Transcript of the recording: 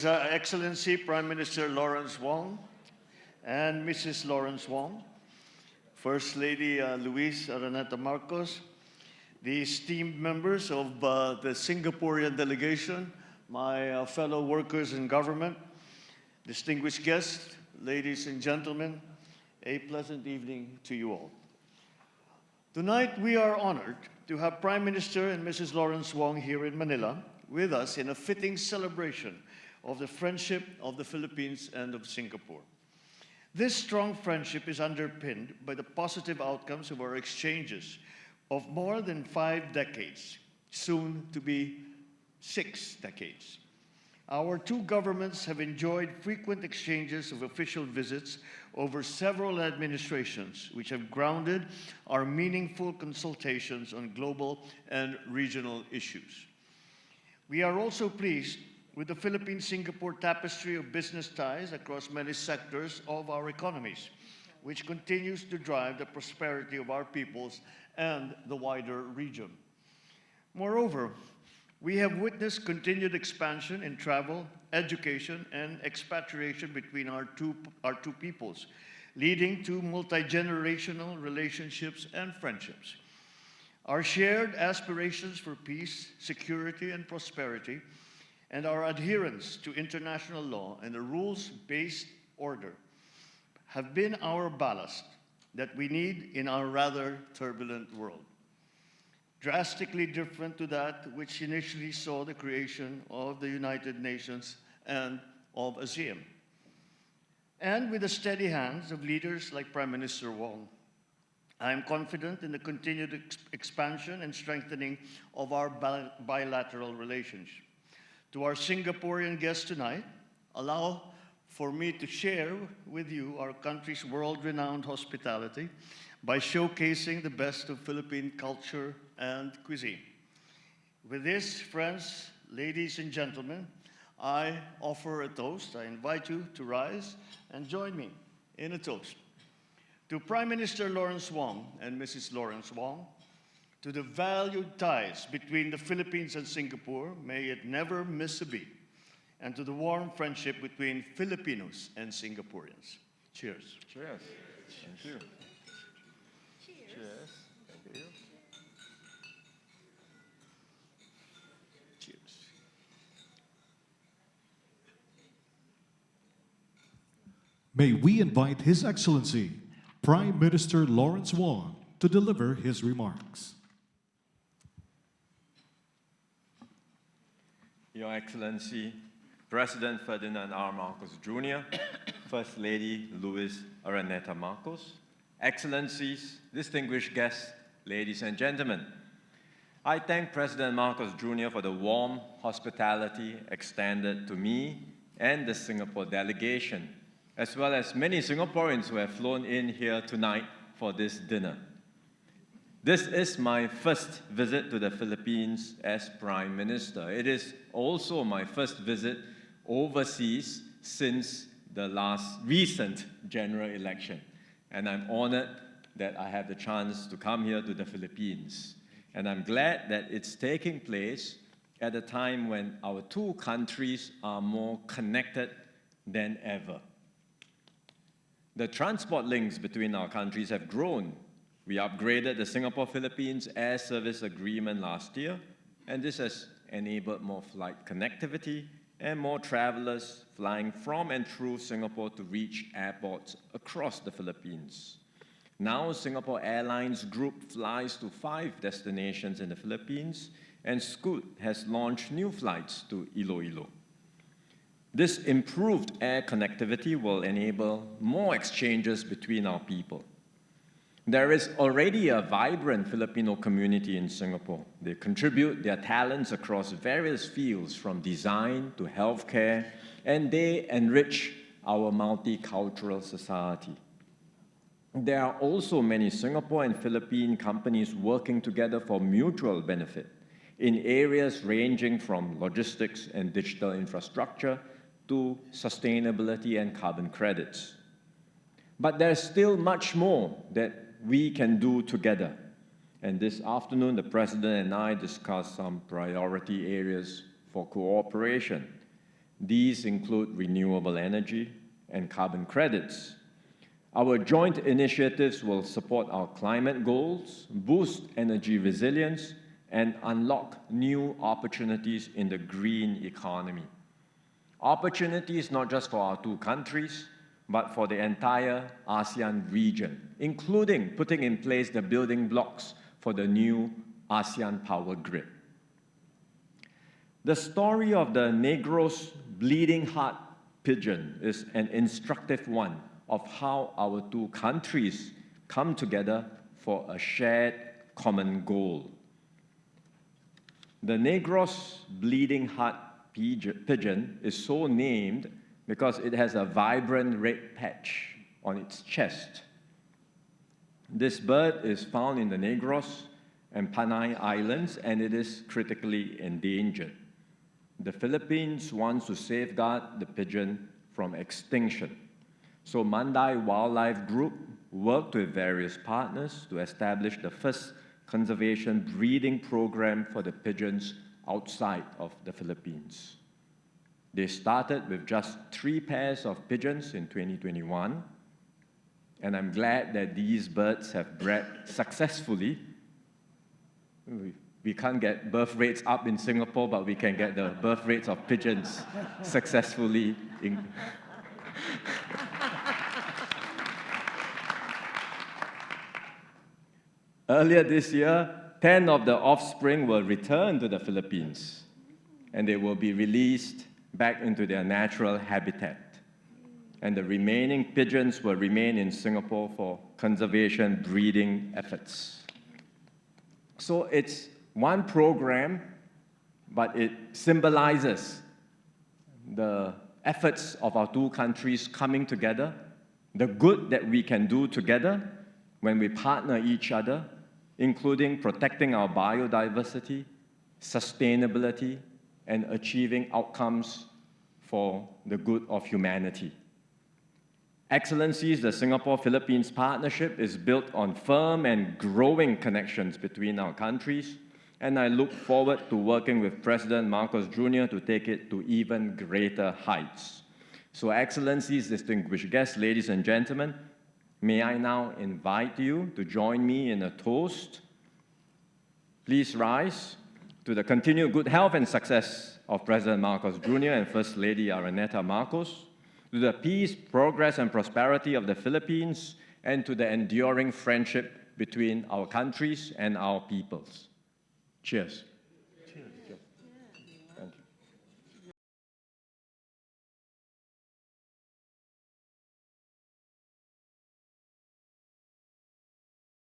His Excellency Prime Minister Lawrence Wong and Mrs. Lawrence Wong, First Lady Luis Araneta Marcos, the esteemed members of the Singaporean delegation, my fellow workers in government, distinguished guests, ladies and gentlemen, a pleasant evening to you all. Tonight we are honored to have Prime Minister and Mrs. Lawrence Wong here in Manila with us in a fitting celebration of the friendship of the Philippines and of Singapore. This strong friendship is underpinned by the positive outcomes of our exchanges of more than 5 decades, soon to be 6 decades. Our two governments have enjoyed frequent exchanges of official visits over several administrations, which have grounded our meaningful consultations on global and regional issues. We are also pleased with the Philippine-Singapore tapestry of business ties across many sectors of our economies, which continues to drive the prosperity of our peoples and the wider region. Moreover, we have witnessed continued expansion in travel, education, and expatriation between our two peoples, leading to multi-generational relationships and friendships. Our shared aspirations for peace, security, and prosperity, and our adherence to international law and a rules-based order have been our ballast that we need in our rather turbulent world. Drastically different to that which initially saw the creation of the United Nations and of ASEAN. And with the steady hands of leaders like Prime Minister Wong, I am confident in the continued expansion and strengthening of our bilateral relationship. To our Singaporean guests tonight, allow for me to share with you our country's world-renowned hospitality by showcasing the best of Philippine culture and cuisine. With this, friends, ladies and gentlemen, I offer a toast. I invite you to rise and join me in a toast. To Prime Minister Lawrence Wong and Mrs. Lawrence Wong, to the valued ties between the Philippines and Singapore, may it never miss a beat, and to the warm friendship between Filipinos and Singaporeans. Cheers. Cheers. Thank you. Cheers. Cheers. Thank you. Cheers. May we invite His Excellency, Prime Minister Lawrence Wong, to deliver his remarks. Your Excellency, President Ferdinand R. Marcos Jr., First Lady Luis Araneta Marcos, Excellencies, distinguished guests, ladies and gentlemen, I thank President Marcos Jr. for the warm hospitality extended to me and the Singapore delegation, as well as many Singaporeans who have flown in here tonight for this dinner. This is my first visit to the Philippines as Prime Minister. It is also my first visit overseas since the last recent general election. And I'm honored that I have the chance to come here to the Philippines. And I'm glad that it's taking place at a time when our two countries are more connected than ever. The transport links between our countries have grown. We upgraded the Singapore-Philippines Air Service Agreement last year, and this has enabled more flight connectivity and more travelers flying from and through Singapore to reach airports across the Philippines. Now, Singapore Airlines Group flies to 5 destinations in the Philippines, and Scoot has launched new flights to Iloilo. This improved air connectivity will enable more exchanges between our people. There is already a vibrant Filipino community in Singapore. They contribute their talents across various fields, from design to healthcare, and they enrich our multicultural society. There are also many Singapore and Philippine companies working together for mutual benefit in areas ranging from logistics and digital infrastructure to sustainability and carbon credits. But there's still much more that we can do together. And this afternoon, the President and I discussed some priority areas for cooperation. These include renewable energy and carbon credits. Our joint initiatives will support our climate goals, boost energy resilience, and unlock new opportunities in the green economy. Opportunities not just for our two countries, but for the entire ASEAN region, including putting in place the building blocks for the new ASEAN power grid. The story of the Negros bleeding heart pigeon is an instructive one of how our two countries come together for a shared common goal. The Negros bleeding heart pigeon is so named because it has a vibrant red patch on its chest. This bird is found in the Negros and Panay Islands, and it is critically endangered. The Philippines wants to safeguard the pigeon from extinction. So Mandai Wildlife Group worked with various partners to establish the first conservation breeding program for the pigeons outside of the Philippines. They started with just 3 pairs of pigeons in 2021, and I'm glad that these birds have bred successfully. We can't get birth rates up in Singapore, but we can get the birth rates of pigeons successfully. Earlier this year, 10 of the offspring will return to the Philippines, and they will be released back into their natural habitat. And the remaining pigeons will remain in Singapore for conservation breeding efforts. So it's one program, but it symbolizes the efforts of our two countries coming together, the good that we can do together when we partner each other, including protecting our biodiversity, sustainability, and achieving outcomes for the good of humanity. Excellencies, the Singapore-Philippines partnership is built on firm and growing connections between our countries, and I look forward to working with President Marcos Jr. to take it to even greater heights. So, Excellencies, distinguished guests, ladies and gentlemen, may I now invite you to join me in a toast. Please rise to the continued good health and success of President Marcos Jr. and First Lady Araneta Marcos, to the peace, progress, and prosperity of the Philippines, and to the enduring friendship between our countries and our peoples. Cheers.